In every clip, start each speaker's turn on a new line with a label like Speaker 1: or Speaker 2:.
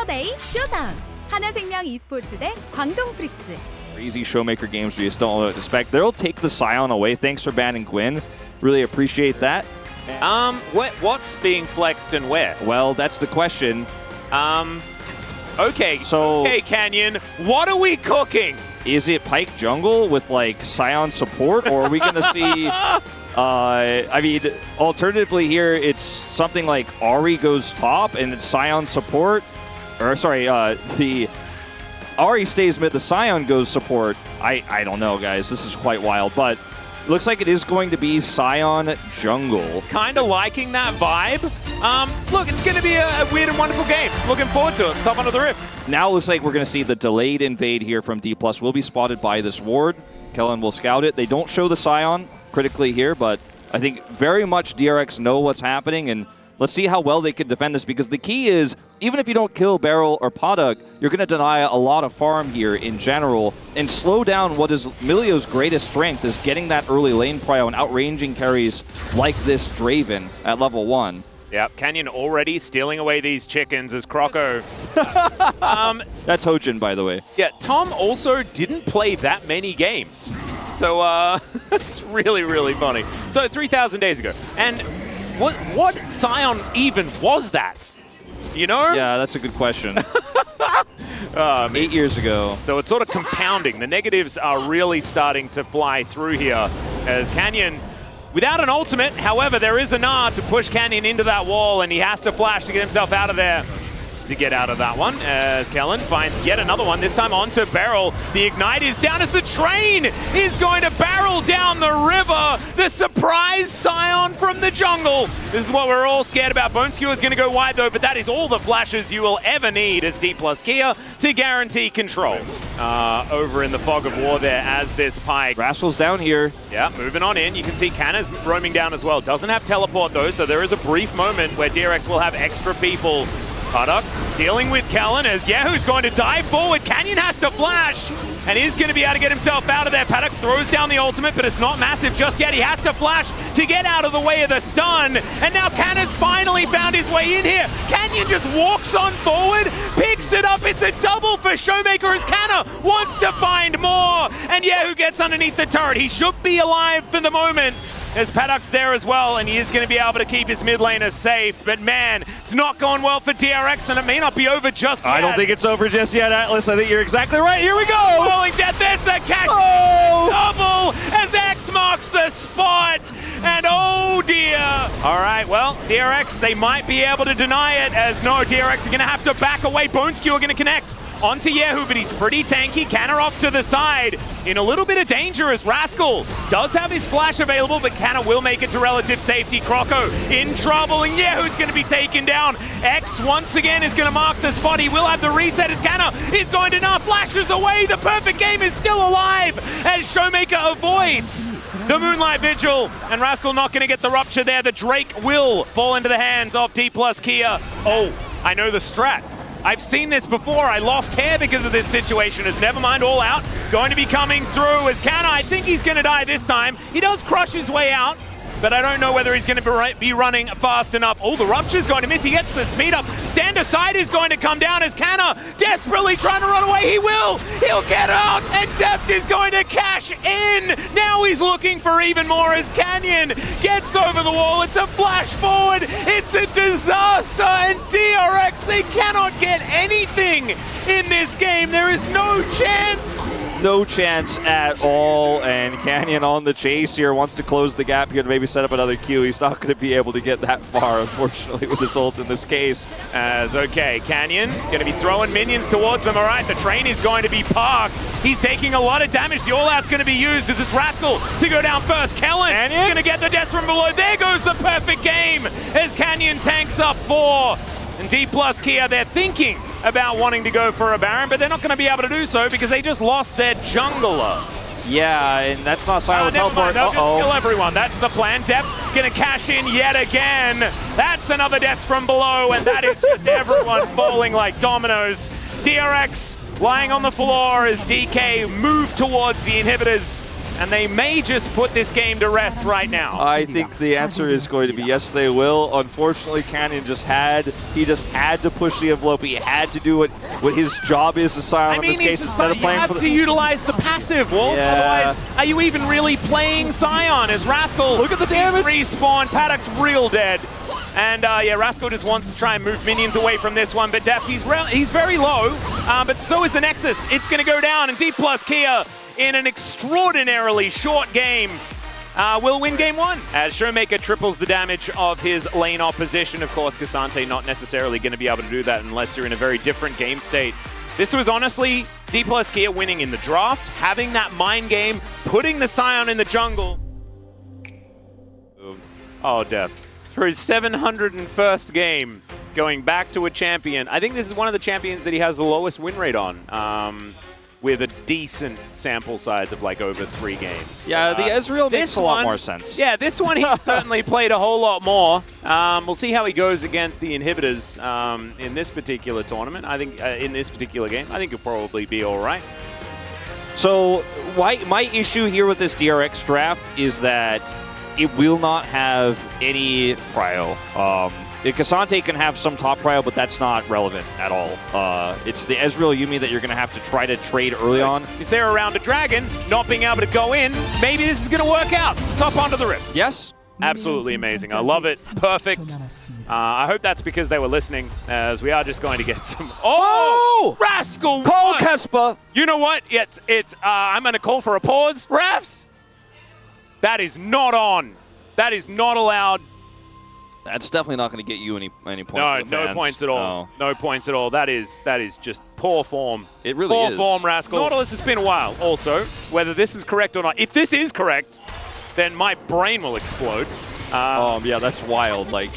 Speaker 1: 셔데이 쇼다운 하나생명 e스포츠 대 광동 프릭스.
Speaker 2: Easy Showmaker games we just don't know what to expect. They'll take the Scion away. Thanks for banning Gwyn. Really appreciate that.
Speaker 3: What's being flexed and where?
Speaker 2: Well, that's the question.
Speaker 3: Okay, okay, Canyon, what are we cooking?
Speaker 2: Is it Pyke jungle with like Scion support, or are we going to see? I mean, alternatively here, it's something like Ahri goes top and it's Scion support, or sorry, the Ahri stays mid, the Scion goes support. I don't know, guys. This is quite wild, but looks like it is going to be Scion jungle. Kind
Speaker 3: of liking that vibe. Look, it's going to be a weird and wonderful game. Looking forward to it. Stop under the rift.
Speaker 2: Now it looks like we're going to see the delayed invade here from D+. Will be spotted by this ward. Kellen will scout it. They don't show the Scion critically here, but I think very much DRX know what's happening, and let's see how well they can defend this, because the key is, even if you don't kill Beryl or Paddock, you're going to deny a lot of farm here in general and slow down what is Milio's greatest strength, is getting that early lane prio and outranging carries like this Draven at level 1.
Speaker 3: Yep, Canyon already stealing away these chickens as Croco.
Speaker 2: That's Hojin, by the way.
Speaker 3: Yeah, Tom also didn't play that many games. So it's really, really funny. So 3,000 days ago. And what Scion even was that? You know?
Speaker 2: Yeah, that's a good question. 8 years ago.
Speaker 3: So it's sort of compounding. The negatives are really starting to fly through here as Canyon, without an ultimate, however, there is a nod to push Canyon into that wall, and he has to flash to get himself out of there. To get out of that one, as Kellen finds yet another one, this time onto Beryl. The Ignite is down as the train is going to barrel down the river. The surprise Scion from the jungle. This is what we're all scared about. Bone Skewer is going to go wide though, but that is all the flashes you will ever need as D+ Kia to guarantee control. Over in the fog of war there as this Pyke.
Speaker 2: Rascal's down here.
Speaker 3: Yeah, moving on in. You can see Canna's roaming down as well. Doesn't have teleport though, so there is a brief moment where DRX will have extra people. Paddock dealing with Kellen as Yehu's going to dive forward. Canyon has to flash and he's going to be able to get himself out of there. Paddock throws down the ultimate, but it's not massive just yet. He has to flash to get out of the way of the stun. And now Canna's finally found his way in here. Canyon just walks on forward, picks it up. It's a double for Showmaker as Canna wants to find more. And Yehu gets underneath the turret. He should be alive for the moment, as Paddock's there as well, and he is going to be able to keep his mid laner safe. But man, it's not going well for DRX, and it may not be over just yet.
Speaker 2: I don't think it's over just yet, Atlas. I think you're exactly right. Here we go!
Speaker 3: Rolling death, there's the cash double as X marks the spot. And oh dear. All right, well, DRX, they might be able to deny it, as no, DRX are going to have to back away. Bone Skewer are going to connect onto Yehu, but he's pretty tanky. Canna off to the side in a little bit of danger as Rascal does have his flash available, but Canna will make it to relative safety. Croco in trouble, and Yehu's going to be taken down. X once again is going to mark the spot. He will have the reset as Canna is going to now flashes away. The perfect game is still alive as Showmaker avoids the Moonlight Vigil, and Rascal not going to get the rupture there. The Drake will fall into the hands of D+ Kia. Oh, I know the strat. I've seen this before. I lost hair because of this situation. As Nevermind all out, going to be coming through as Canna. I think he's going to die this time. He does crush his way out, but I don't know whether he's going to be running fast enough. Oh, the rupture's going to miss. He gets the speed up. Stand aside is going to come down as Canna desperately trying to run away. He will. He'll get out, and Deft is going to cash in. Now he's looking for even more as Canyon gets over the wall. It's a flash forward. It's a disaster, and DRX, they cannot get anything in this game. There is no chance.
Speaker 2: No chance at all, and Canyon on the chase here, wants to close the gap here to maybe set up another Q. He's not going to be able to get that far, unfortunately, with his ult in this case.
Speaker 3: As okay, Canyon going to be throwing minions towards them. All right, the train is going to be parked. He's taking a lot of damage. The all-out's going to be used as it's Rascal to go down first. Kellen going to get the death from below. There goes the perfect game as Canyon tanks up 4. And D+ Kia, they're thinking about wanting to go for a Baron, but they're not going to be able to do so because they just lost their jungler.
Speaker 2: Yeah, and that's not silent teleport.
Speaker 3: They'll just kill everyone. That's the plan. Deft going to cash in yet again. That's another death from below, and that is just everyone falling like dominoes. DRX lying on the floor as DK move towards the inhibitors. and they may just put this game to rest right now.
Speaker 2: I think the answer is going to be yes, they will. Unfortunately, Canyon just had to push the envelope. He had to do what his job is as Sion in this case instead of playing for
Speaker 3: you have to utilize the passive, Wolf.
Speaker 2: Yeah.
Speaker 3: Otherwise, are you even really playing Sion? As Rascal,
Speaker 2: look at the damage.
Speaker 3: Respawn, Paddock's real dead. And yeah, Rascal just wants to try and move minions away from this one, but Deft, he's very low, but so is the Nexus. It's going to go down, and D+ Kia in an extraordinarily short game will win game one, as Showmaker triples the damage of his lane opposition. Of course, Cassante not necessarily going to be able to do that unless you're in a very different game state. This was honestly D+ Kia winning in the draft, having that mind game, putting the Sion in the jungle. Oh, Deft. For his 701st game, going back to a champion. I think this is one of the champions that he has the lowest win rate on, with a decent sample size of like over 3 games.
Speaker 2: Yeah, the Ezreal makes a lot more sense.
Speaker 3: Yeah, this one he certainly played a whole lot more. We'll see how he goes against the inhibitors in this particular tournament. I think in this particular game, I think he'll probably be all right.
Speaker 2: So my issue here with this DRX draft is that it will not have any prio. Cassante can have some top prio, but that's not relevant at all. It's the Ezreal Yuumi that you're going to have to try to trade early on.
Speaker 3: If they're around a dragon, not being able to go in, maybe this is going to work out. Top onto the rift.
Speaker 2: Yes.
Speaker 3: Absolutely amazing. I love it. Perfect. I hope that's because they were listening, as we are just going to get some... Oh! Rascal!
Speaker 2: Call Kespa!
Speaker 3: You know what? It's I'm going to call for a pause. Refs! That is not on. That is not allowed.
Speaker 2: That's definitely not going to get you any points.
Speaker 3: No points at all. No points at all. That is just poor form.
Speaker 2: It really
Speaker 3: is.
Speaker 2: Poor
Speaker 3: form, Rascal. Nautilus, it's been a while. Also, whether this is correct or not. If this is correct, then my brain will explode.
Speaker 2: Yeah, that's wild. Like,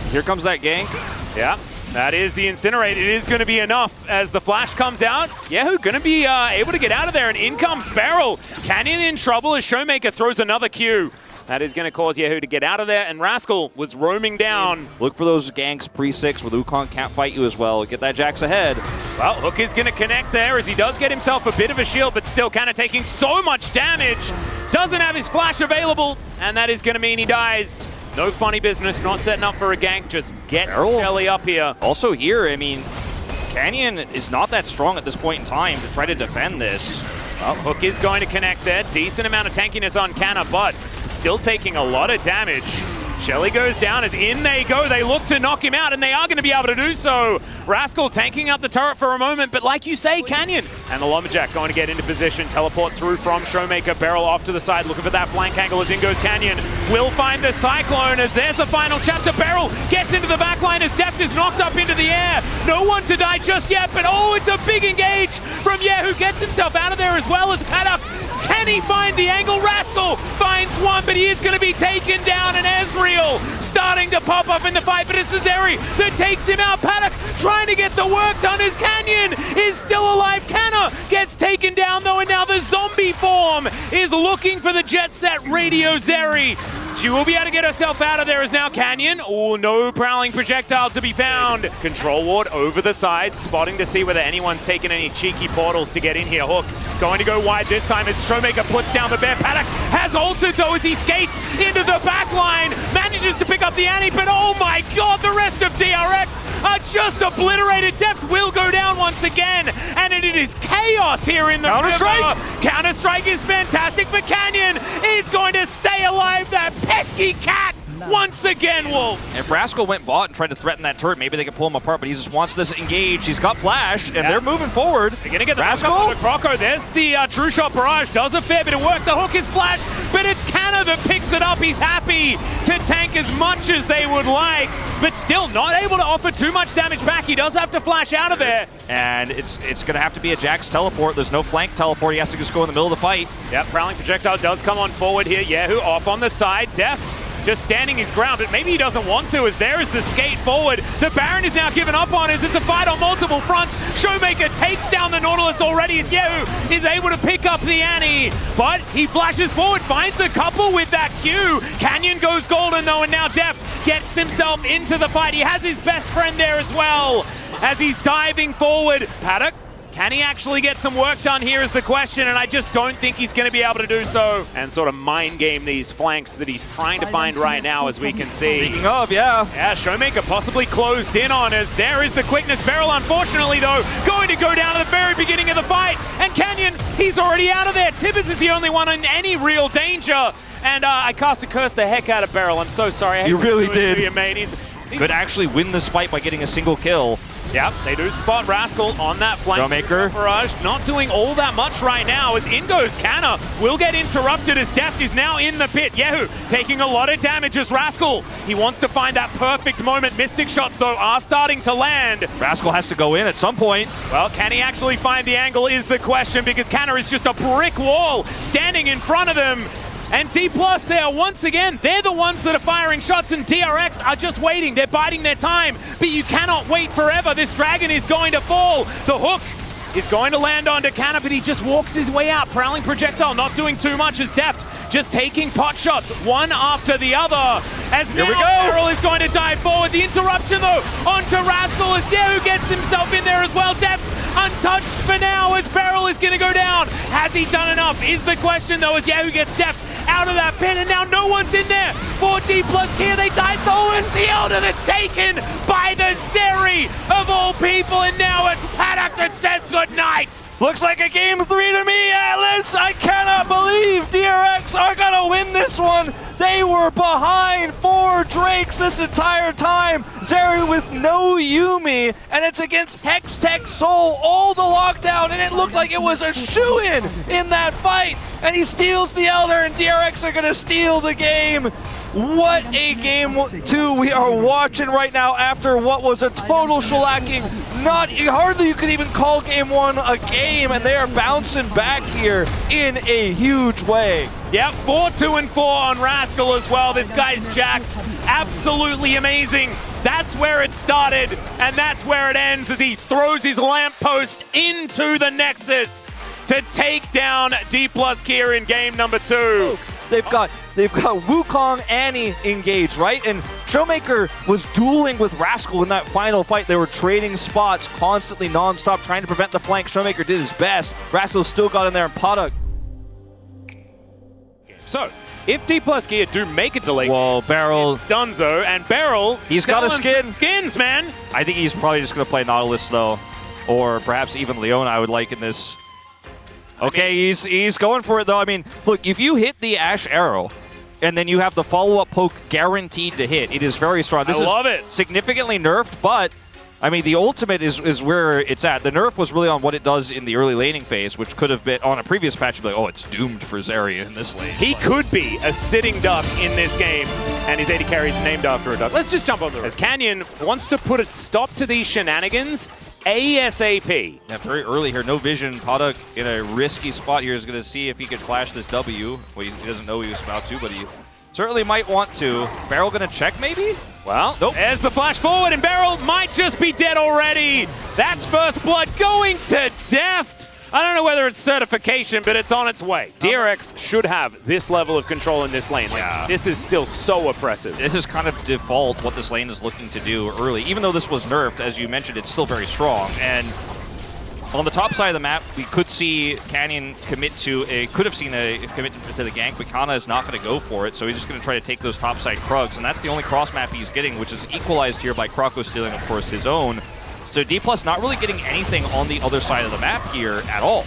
Speaker 2: here comes that gank.
Speaker 3: Yeah. That is the Incinerate. It is going to be enough as the flash comes out. Yehu going to be able to get out of there, and in comes Beryl. Canyon in trouble as Showmaker throws another Q. That is going to cause Yehu to get out of there, and Rascal was roaming down.
Speaker 2: Look for those ganks pre-6 where Wukong can't fight you as well. Get that Jax ahead.
Speaker 3: Well, Hook is going to connect there as he does get himself a bit of a shield, but still kind of taking so much damage. Doesn't have his flash available, and that is going to mean he dies. No funny business, not setting up for a gank, just get Shelly up here.
Speaker 2: Also here, I mean, Canyon is not that strong at this point in time to try to defend this.
Speaker 3: Well, Hook is going to connect there. Decent amount of tankiness on Canna, but still taking a lot of damage. Shelly goes down as in they go. They look to knock him out, and they are going to be able to do so. Rascal tanking up the turret for a moment, but like you say, Canyon and the Lumberjack going to get into position. Teleport through from Showmaker. Beryl off to the side, looking for that flank angle as in goes Canyon. Will find the Cyclone as there's the final chapter. Beryl gets into the backline as Deft is knocked up into the air. No one to die just yet, but oh, it's a big engage from who gets himself out of there as well as Paddock. Can he find the angle? Rascal finds one, but he is going to be taken down, and Ezreal starting to pop up in the fight, but it's Zeri that takes him out. Paddock trying to get the work done as Canyon is still alive. Canna gets taken down though, and now the zombie form is looking for the Jet Set Radio Zeri. She will be able to get herself out of there as now Canyon. Oh, no prowling projectile to be found. Control ward over the side, spotting to see whether anyone's taken any cheeky portals to get in here. Hook going to go wide this time as Showmaker puts down the bear. Paddock has ulted though as he skates into the back line. Manages to pick up the Annie, but oh my god, the rest of DRX are just obliterated. Deft will go down once again, and it is chaos here in the
Speaker 2: Counter-Strike!
Speaker 3: Counter-Strike is fantastic, but Canyon is going to stay alive. That pesky cat once again, Wolf.
Speaker 2: If Rascal went bot and tried to threaten that turret, maybe they could pull him apart, but he just wants this engage. He's got flash, and they're moving forward.
Speaker 3: They're going to get the
Speaker 2: Rascal.
Speaker 3: Croco. There's the True Shot Barrage. Does a fair bit of work. The hook is flash, but it's Canna that picks it up. He's happy to tank as much as they would like, but still not able to offer too much damage back. He does have to flash out of there.
Speaker 2: And it's going to have to be a Jax teleport. There's no flank teleport. He has to just go in the middle of the fight.
Speaker 3: Yep, Prowling Projectile does come on forward here. Yehu off on the side. Deft just standing his ground, but maybe he doesn't want to, as there is the skate forward. The Baron is now given up on as it's a fight on multiple fronts. Showmaker takes down the Nautilus already as Yehu is able to pick up the Annie, but he flashes forward, finds a couple with that Q. Canyon goes golden though, and now Deft gets himself into the fight. He has his best friend there as well as he's diving forward. Paddock Can he actually get some work done here is the question, and I just don't think he's going to be able to do so. And sort of mind game these flanks that he's trying to find right now, as we can see.
Speaker 2: Speaking of, yeah.
Speaker 3: Yeah, Showmaker possibly closed in on us. There is the quickness. Beryl, unfortunately, though, going to go down at the very beginning of the fight. And Canyon, he's already out of there. Tibbers is the only one in any real danger. And I cast a curse the heck out of Beryl. I'm so sorry.
Speaker 2: You really did.
Speaker 3: You, mate. He's
Speaker 2: could actually win this fight by getting a single kill.
Speaker 3: Yep, they do spot Rascal on that flank.
Speaker 2: Showmaker.
Speaker 3: Barrage not doing all that much right now as in goes Canna. Will get interrupted as Deft is now in the pit. Yehu taking a lot of damage as Rascal. He wants to find that perfect moment. Mystic shots, though, are starting to land.
Speaker 2: Rascal has to go in at some point.
Speaker 3: Well, can he actually find the angle is the question, because Canna is just a brick wall standing in front of them. And D+ there, once again, they're the ones that are firing shots, and DRX are just waiting. They're biding their time, but you cannot wait forever. This dragon is going to fall. The hook is going to land onto Canna, but he just walks his way out. Prowling projectile, not doing too much as Deft, just taking pot shots, one after the other. As now Beryl is going to dive forward. The interruption, though, onto Rascal as Yehu gets himself in there as well. Deft untouched for now as Beryl is going to go down. Has he done enough is the question, though, as Yehu gets Deft out of that pit, and now no one's in there for D+ here. They die stolen. The Elder that's taken by the Zeri of all people, and now it's Paddock that says goodnight.
Speaker 2: Looks like a game 3 to me, Atlas. I cannot believe DRX are gonna win this one. They were behind 4 Drakes this entire time. Zeri with no Yumi, and it's against Hextech Soul, all the lockdown, and it looked like it was a shoo-in in that fight. And he steals the Elder, and DRX are gonna steal the game. What a game 2 we are watching right now after what was a total shellacking. Hardly you could even call game 1 a game, and they are bouncing back here in a huge way.
Speaker 3: Yep, 4-2-4 on Rascal as well. This guy's Jax, absolutely amazing. That's where it started, and that's where it ends as he throws his lamppost into the Nexus to take down D+ here in game number 2.
Speaker 2: They've got Wukong, Annie engaged, right? And Showmaker was dueling with Rascal in that final fight. They were trading spots constantly, non-stop, trying to prevent the flank. Showmaker did his best. Rascal still got in there, and Paddock.
Speaker 3: So, if D+ Gear do make a delay,
Speaker 2: well, Beryl,
Speaker 3: Dunzo, and Beryl,
Speaker 2: he's got a skin.
Speaker 3: Skins, man.
Speaker 2: I think he's probably just going to play Nautilus, though. Or perhaps even Leona, I would like in this. Okay, he's going for it, though. I mean, look, if you hit the Ash Arrow, and then you have the follow-up poke guaranteed to hit, it is very strong. This
Speaker 3: love
Speaker 2: is
Speaker 3: it.
Speaker 2: Significantly nerfed, but, I mean, the ultimate is where it's at. The nerf was really on what it does in the early laning phase, which could have been, on a previous patch, you'd be like, oh, it's doomed for Zeri in this lane.
Speaker 3: He could be a sitting duck in this game, and his 80 carry is named after a duck. Let's just jump on the road. As Canyon wants to put a stop to these shenanigans ASAP.
Speaker 2: Yeah, very early here, no vision. Paddock in a risky spot here is going to see if he can flash this W. Well, he doesn't know he was about to, but he certainly might want to. Beryl going to check, maybe?
Speaker 3: Well,
Speaker 2: nope.
Speaker 3: There's the flash forward, and Beryl might just be dead already. That's first blood going to Deft. I don't know whether it's certification, but it's on its way. DRX should have this level of control in this lane. Like, this is still so oppressive.
Speaker 2: This is kind of default what this lane is looking to do early. Even though this was nerfed, as you mentioned, it's still very strong. And on the top side of the map, we could see Canyon commit to could have seen a commitment to the gank, but Kana is not going to go for it, so he's just going to try to take those top side Krugs, and that's the only cross map he's getting, which is equalized here by Kroko stealing, of course, his own. So D+ not really getting anything on the other side of the map here at all.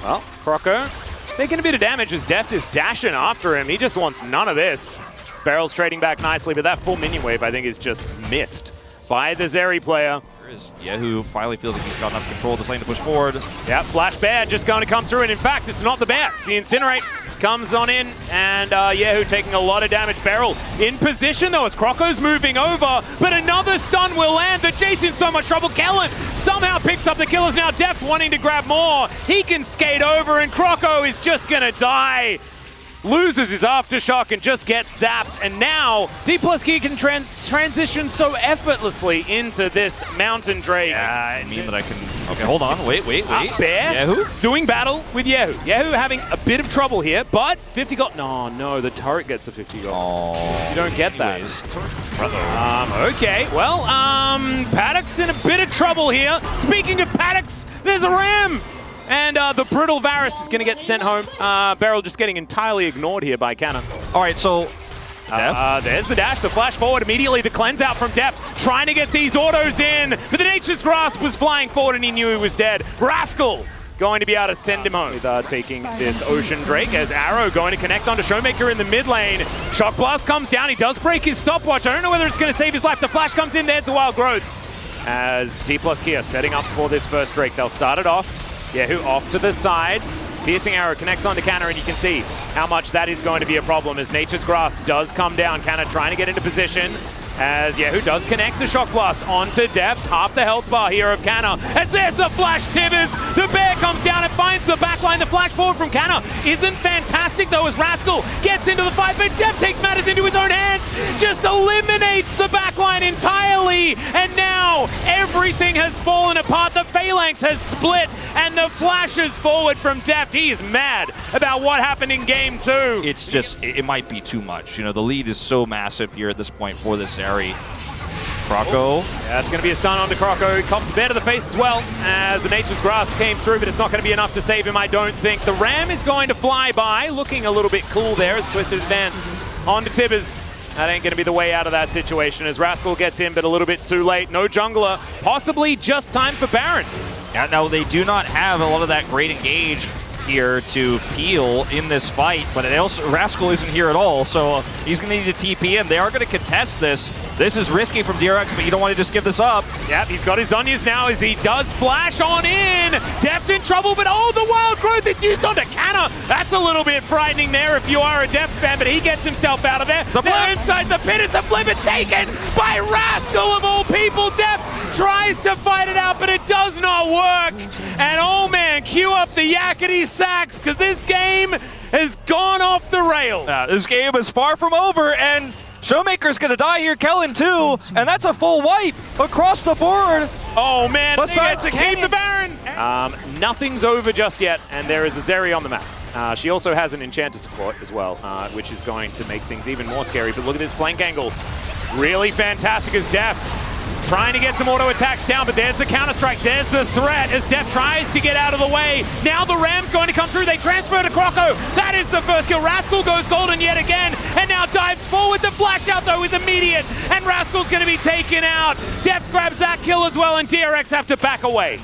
Speaker 3: Well, Kroko taking a bit of damage as Deft is dashing after him. He just wants none of this. Beryl's trading back nicely, but that full minion wave, I think, is just missed by the Zeri player.
Speaker 2: There is Yehu finally feels like he's got enough control of this lane to push forward.
Speaker 3: Yep, Flash Bear just going to come through, and in fact, it's not the Bear. It's the Incinerate comes on in, and Yehu taking a lot of damage. Beryl in position, though, as Kroko's moving over, but another stun will land. The Jace in so much trouble. Kellen somehow picks up the kills. Now Deft wanting to grab more. He can skate over, and Kroko is just going to die. loses his aftershock and just gets zapped. And now D+K can transition so effortlessly into this Mountain Drake.
Speaker 2: Yeah, I mean that I can... Okay, hold on. Wait.
Speaker 3: Bear
Speaker 2: Yahoo?
Speaker 3: doing battle with Yahoo. Yahoo having a bit of trouble here, but 50 gold. No, the turret gets the 50 gold.
Speaker 2: Oh,
Speaker 3: You don't get
Speaker 2: anyways.
Speaker 3: that. Okay, well, Paddock's in a bit of trouble here. Speaking of Paddocks, there's a ram! And the Brittle Varus is going to get sent home. Beryl just getting entirely ignored here by Canna.
Speaker 2: All right, so...
Speaker 3: There's the dash, the flash forward immediately, the cleanse out from Deft, trying to get these autos in, but the Nature's Grasp was flying forward and he knew he was dead. Rascal going to be able to send him home. With taking this Ocean Drake as Arrow going to connect onto Showmaker in the mid lane. Shock Blast comes down, he does break his stopwatch. I don't know whether it's going to save his life. The flash comes in, there's the Wild Growth. As D+K are setting up for this first Drake, they'll start it off. Yahoo off to the side. Piercing Arrow connects onto Canna, and you can see how much that is going to be a problem as Nature's Grasp does come down. Canna trying to get into position as Yahoo does connect the Shock Blast onto Deft. Half the health bar here of Canna. As there's the flash Tibbers. The bear comes down and finds the backline. The flash forward from Canna isn't fantastic though as Rascal gets into the fight, but Deft takes matters into his own hands. Just eliminates the backline entirely. And now everything has fallen apart. The Phalanx has split and the flashes forward from Deft. He is mad about what happened in game 2.
Speaker 2: It's just, it might be too much. You know, the lead is so massive here at this point for this area. Croco.
Speaker 3: Yeah, it's going to be a stun onto Croco. He cops a bear to the face as well as the Nature's Grasp came through, but it's not going to be enough to save him, I don't think. The Ram is going to fly by, looking a little bit cool there as Twisted advance onto Tibbers. That ain't going to be the way out of that situation as Rascal gets in, but a little bit too late. No jungler. Possibly just time for Baron.
Speaker 2: Yeah, now they do not have a lot of that great engage here to peel in this fight, but Rascal isn't here at all, so he's going to need to TP in. They are going to contest this. This is risky from DRX, but you don't want to just give this up.
Speaker 3: Yep, he's got his Zhonya's now as he does flash on in. Deft in trouble, but oh, the Wild Growth, it's used onto Canna. That's a little bit frightening there if you are a Deft fan, but he gets himself out of there. They're inside the pit, it's a flip, it's taken by Rascal of all people. Deft tries to fight it out, but it does not work. And oh man, cue up the yakety sax, because this game has gone off the rails.
Speaker 2: This game is far from over, and Showmaker's going to die here, Kellen too, and that's a full wipe across the board.
Speaker 3: Oh man,
Speaker 2: Besides
Speaker 3: they get to keep the Barons. Nothing's over just yet, and there is a Zeri on the map. She also has an Enchanter support as well, which is going to make things even more scary. But look at this flank angle. Really fantastic as Deft. Trying to get some auto attacks down, but there's the counter-strike. There's the threat as Deft tries to get out of the way. Now the Ram's going to come through. They transfer to Croco. That is the first kill. Rascal goes golden yet again, and now dives forward. The flash out, though, is immediate, and Rascal's going to be taken out. Deft grabs that kill as well, and DRX have to back away.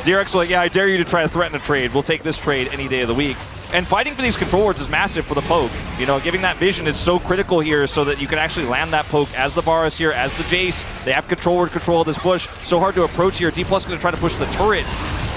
Speaker 2: DRX like, yeah, I dare you to try to threaten a trade. We'll take this trade any day of the week. And fighting for these control wards is massive for the poke. You know, giving that vision is so critical here so that you can actually land that poke as the Varus here, as the Jace. They have control ward control of this bush. So hard to approach here. D+ going to try to push the turret.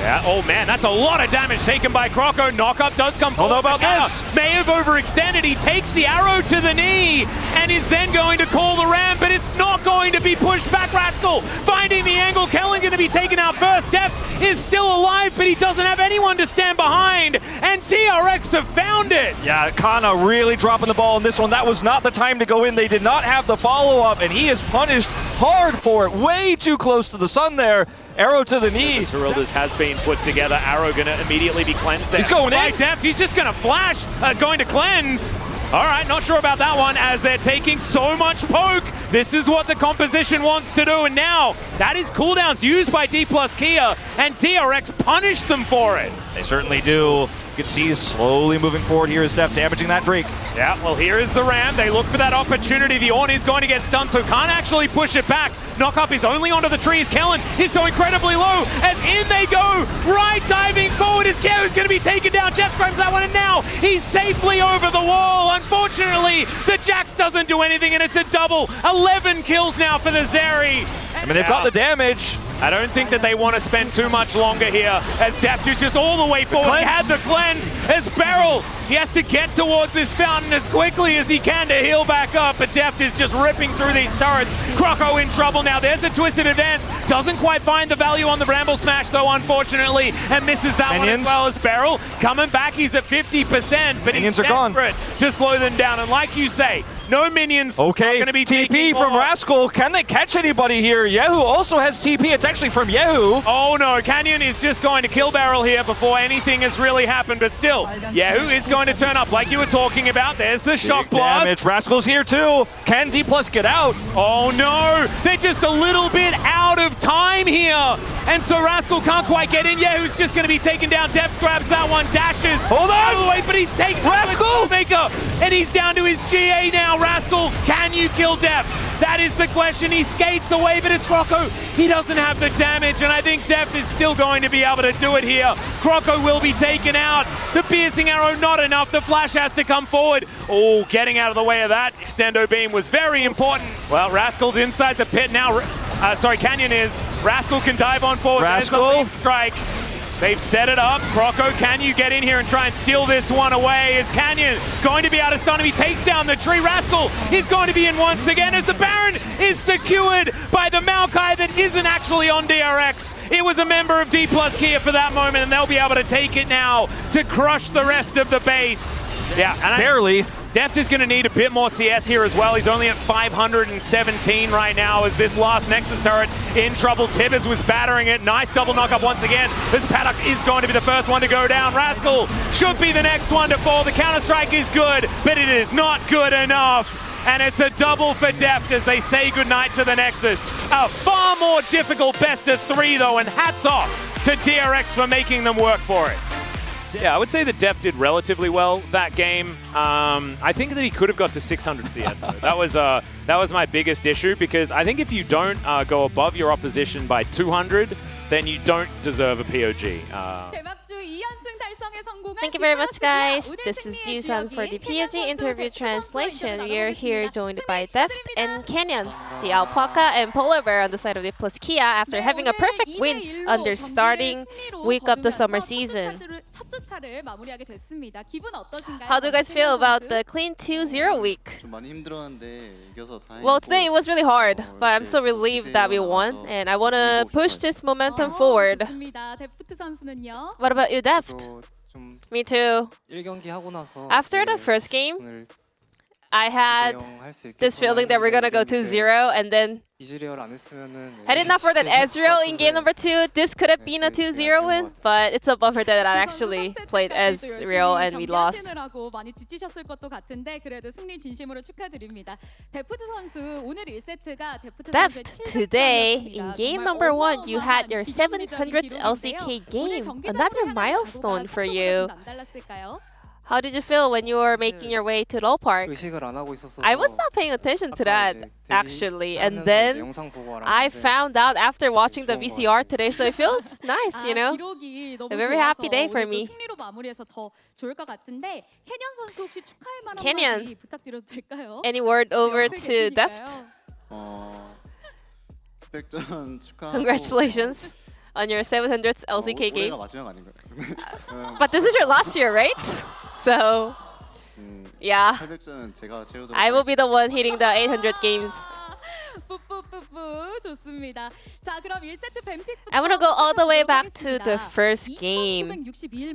Speaker 3: Yeah, oh man, that's a lot of damage taken by Croco. Knockup does come forward.
Speaker 2: Don't know about this.
Speaker 3: May have overextended. He takes the arrow to the knee and is then going to call the Ram, but it's not going to be pushed back. Rascal finding the angle. Kellen going to be taken out first. Deft is still alive, but he doesn't have anyone to stand behind, and DRX have found it.
Speaker 2: Yeah, Kana really dropping the ball in this one. That was not the time to go in. They did not have the follow-up, and he is punished hard for it. Way too close to the sun there. Arrow to the knee.
Speaker 3: Heraldus has been put together. Arrow going to immediately be cleansed there.
Speaker 2: He's going in.
Speaker 3: Deft, he's just going to flash, going to cleanse. All right, not sure about that one as they're taking so much poke. This is what the composition wants to do, and now that is cooldowns used by D+K, and DRX punished them for it.
Speaker 2: They certainly do. You can see he's slowly moving forward here as Deft damaging that Drake.
Speaker 3: Yeah, well, here is the Ram. They look for that opportunity. The Ornn is going to get stunned, so can't actually push it back. Knockup is only onto the trees. Kellen is so incredibly low as in they go. Right diving forward is Keo, who's going to be taken down. Deft grabs that one, and now he's safely over the wall. Unfortunately, the Jax doesn't do anything, and it's a double. 11 kills now for the Zeri.
Speaker 2: I mean, they've got the damage.
Speaker 3: I don't think that they want to spend too much longer here as Deft is just all the way forward. He had the cleanse as Beryl. He has to get towards this fountain as quickly as he can to heal back up, but Deft is just ripping through these turrets. Croco in trouble now. There's a twisted advance. Doesn't quite find the value on the Bramble Smash though, unfortunately, and misses that one as well as Beryl. Coming back, he's at 50%, but he's desperate to slow them down. And like you say, no minions are going to be
Speaker 2: TP from Rascal. Can they catch anybody here? Yehu also has TP. It's actually from Yehu.
Speaker 3: Oh no, Canyon is just going to kill Beryl here before anything has really happened, but still, Yehu is going to turn up like you were talking about. There's the shock blast.
Speaker 2: Damage. Rascal's here too. Can D+ get out?
Speaker 3: Oh no, they're just a little bit out of time here. And so Rascal can't quite get in. Yehu's just going to be taken down. Deft grabs that one, dashes.
Speaker 2: Hold on!
Speaker 3: Oh, wait, but he's taken Rascal! Maker, and he's down to his GA now. Rascal, can you kill Deft? That is the question. He skates away, but it's Croco. He doesn't have the damage, and I think Deft is still going to be able to do it here. Croco will be taken out. The piercing arrow, not enough. The flash has to come forward. Oh, getting out of the way of that extendo beam was very important. Well, Rascal's inside the pit now. Canyon is. Rascal can dive on forward.
Speaker 2: Rascal.
Speaker 3: Strike. They've set it up. Croco, can you get in here and try and steal this one away? Is Canyon going to be able to stun him? He takes down the tree. Rascal is going to be in once again as the Baron is secured by the Maokai that isn't actually on DRX. It was a member of D+ Kia for that moment, and they'll be able to take it now to crush the rest of the base. Yeah, and
Speaker 2: barely.
Speaker 3: Deft is going to need a bit more CS here as well. He's only at 517 right now as this last Nexus turret in trouble. Tibbers was battering it. Nice double knock-up once again. This Paddock is going to be the first one to go down. Rascal should be the next one to fall. The counter-strike is good, but it is not good enough. And it's a double for Deft as they say goodnight to the Nexus. A far more difficult best of 3 though, and hats off to DRX for making them work for it. Yeah, I would say that Deft did relatively well that game. I think that he could have got to 600 CS though. That was my biggest issue, because I think if you don't go above your opposition by 200, then you don't deserve a POG.
Speaker 4: Thank you very much, guys. This is Yusun for the POG Interview translation. We are here joined by Deft and Canyon, the Alpaca and Polar Bear on the side of the Plus Kia after having a perfect win under starting week of the summer season. How do you guys feel about the clean 2-0 week? Well, today it was really hard, but I'm so relieved that we won, and I want to push this momentum forward. What about you, Deft? Me too. After the first game, I had this feeling that we're gonna go 2-0, and then had it not for that Ezreal in game number 2, this could have been a 2-0 win, but it's a bummer that I actually played Ezreal and we lost. Deft, today in game number 1, you had your 700th LCK game, another milestone for you. How did you feel when you were making your way to Low Park? I was not paying attention to that, actually. And then I found out after watching the VCR today, so it feels nice, you know? A very happy day for me. Canyon, any word over to Deft? Congratulations on your 700th LCK game. But this is your last year, right? So, yeah, I will be the one hitting the 800 games. I want to go all the way back to the first game.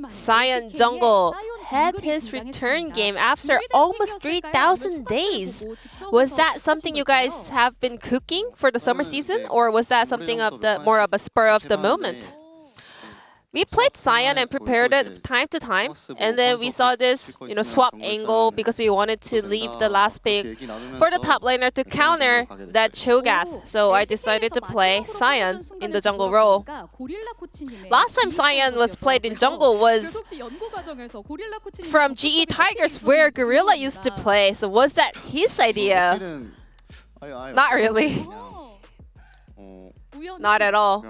Speaker 4: Sion Jungle had his return game after almost 3,000 days. Was that something you guys have been cooking for the summer season, or was that something of the more of a spur of the moment? We played Sion and prepared it time to time, and then we saw this, swap angle because we wanted to leave the last pick for the top laner to counter that Cho'Gath. So I decided to play Sion in the jungle role. Last time Sion was played in jungle was from GE Tigers, where Gorilla used to play. So was that his idea? Not really. Not at all.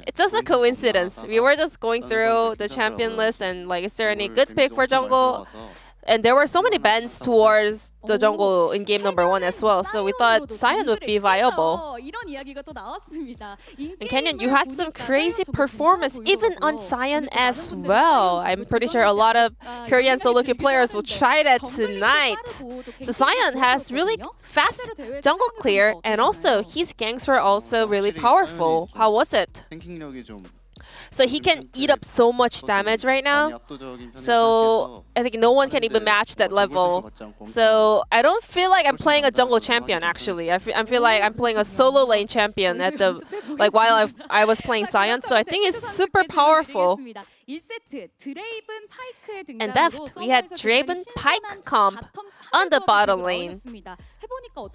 Speaker 4: It's just a coincidence. We were just going through the champion list and is there any good pick for jungle? And there were so many bans towards the jungle in game number 1 as well. So we thought Sion would be viable. And Kenyon, you had some crazy performance even on Sion as well. I'm pretty sure a lot of Korean solo queue players will try that tonight. So Sion has really fast jungle clear, and also his ganks were also really powerful. How was it? So he can eat up so much damage right now. So I think no one can even match that level. So I don't feel like I'm playing a jungle champion actually. I feel like I'm playing a solo lane champion at the while I was playing Sion. So I think it's super powerful. And left, we had Draven Pike comp on the bottom lane.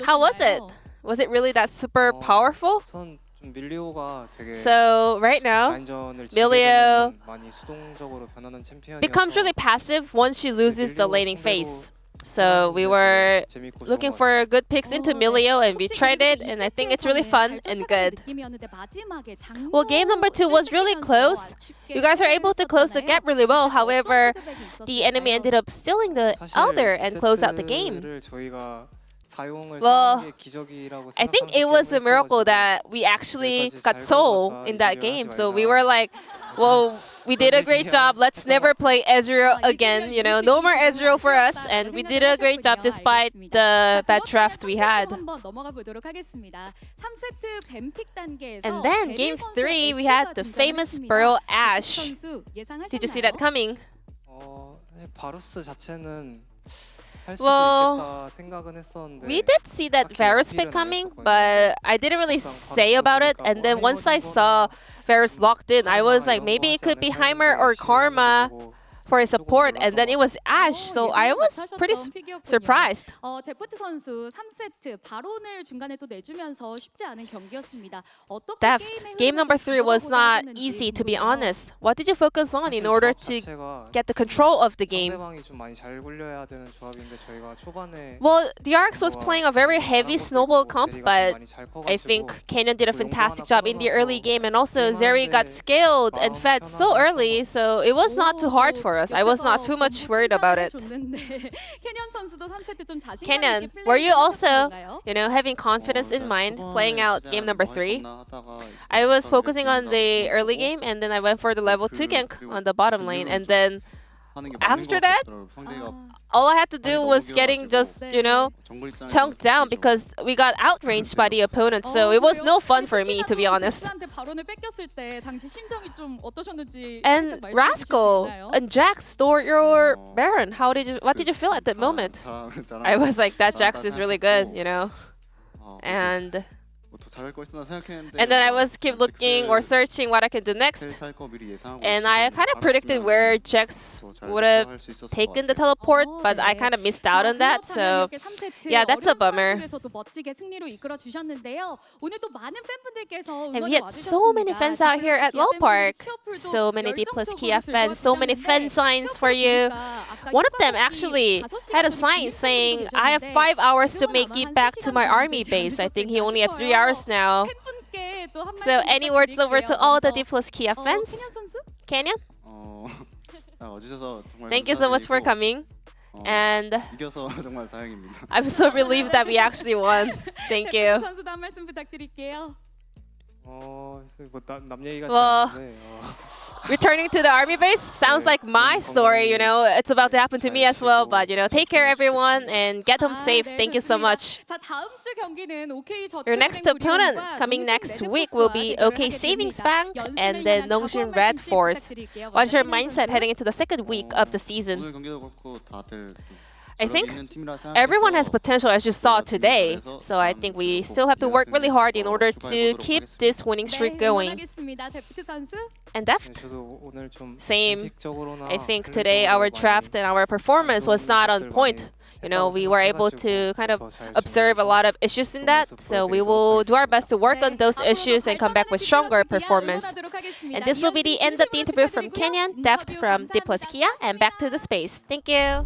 Speaker 4: How was it? Was it really that super powerful? So right now, Milio becomes really passive once she loses the laning phase. So we were looking for good picks into Milio, and we tried it, and I think it's really fun and good. Well, game number 2 was really close. You guys were able to close the gap really well. However, the enemy ended up stealing the Elder and closed out the game. Well, I think it was a miracle that we actually got soul in that game. So we were like, well, we did a great job. Let's never play Ezreal again. You know, no more Ezreal for us. And we did a great job despite the bad draft we had. And then game 3, we had the famous Burrow Ashe. Did you see that coming? Well, we did see that Varus pick coming, but I didn't really say about it. And then once I saw Varus locked in, I was like, maybe it could be Heimer or Karma for his support, and then it was Ashe, so I was pretty surprised. Deft, game number 3 was not easy, to be honest. What did you focus on in order to get the control of the game? Well, DRX was playing a very heavy snowball comp, but I think Kenyon did a fantastic job in the early game, and also Zeri got scaled and fed so early, so it was not too hard for us. I was not too much worried about it. Kenyon, were you also, having confidence in mind playing out game number 3? I was focusing on the early game, and then I went for the level 2 gank on the bottom lane, and then after that, all I had to do was getting just, chunked down because we got outranged by the opponent. So it was no fun for me, to be honest. And Rascal and Jax store your Baron. What did you feel at that moment? I was like, that Jax is really good, And then I was keep looking or searching what I could do next. And I kind of predicted where Jax would have taken the teleport, but I kind of missed out on that. So yeah, that's a bummer. And we had so many fans out here at Low Park. So many D+ Kia fans, so many fan signs for you. One of them actually had a sign saying, I have 5 hours to make it back to my army base. I think he only had 3 hours now. So any words over to all the D+ Kia fans? Kenyon? Thank you so much for coming. And I'm so relieved that we actually won. Thank you. Well, returning to the army base sounds like my story, It's about to happen to me as well, but, take care everyone and get home safe. Thank you so much. Your next opponent coming next week will be OK Savings Bank and then Nongshim Red Force. What's your mindset heading into the second week of the season? I think everyone has potential, as you saw today. So I think we still have to work really hard in order to keep this winning streak going. And Deft, same. I think today our draft and our performance was not on point. We were able to kind of observe a lot of issues in that. So we will do our best to work on those issues and come back with stronger performance. And this will be the end of the interview from Kenyon, Deft from D+ Kia, and back to the space. Thank you.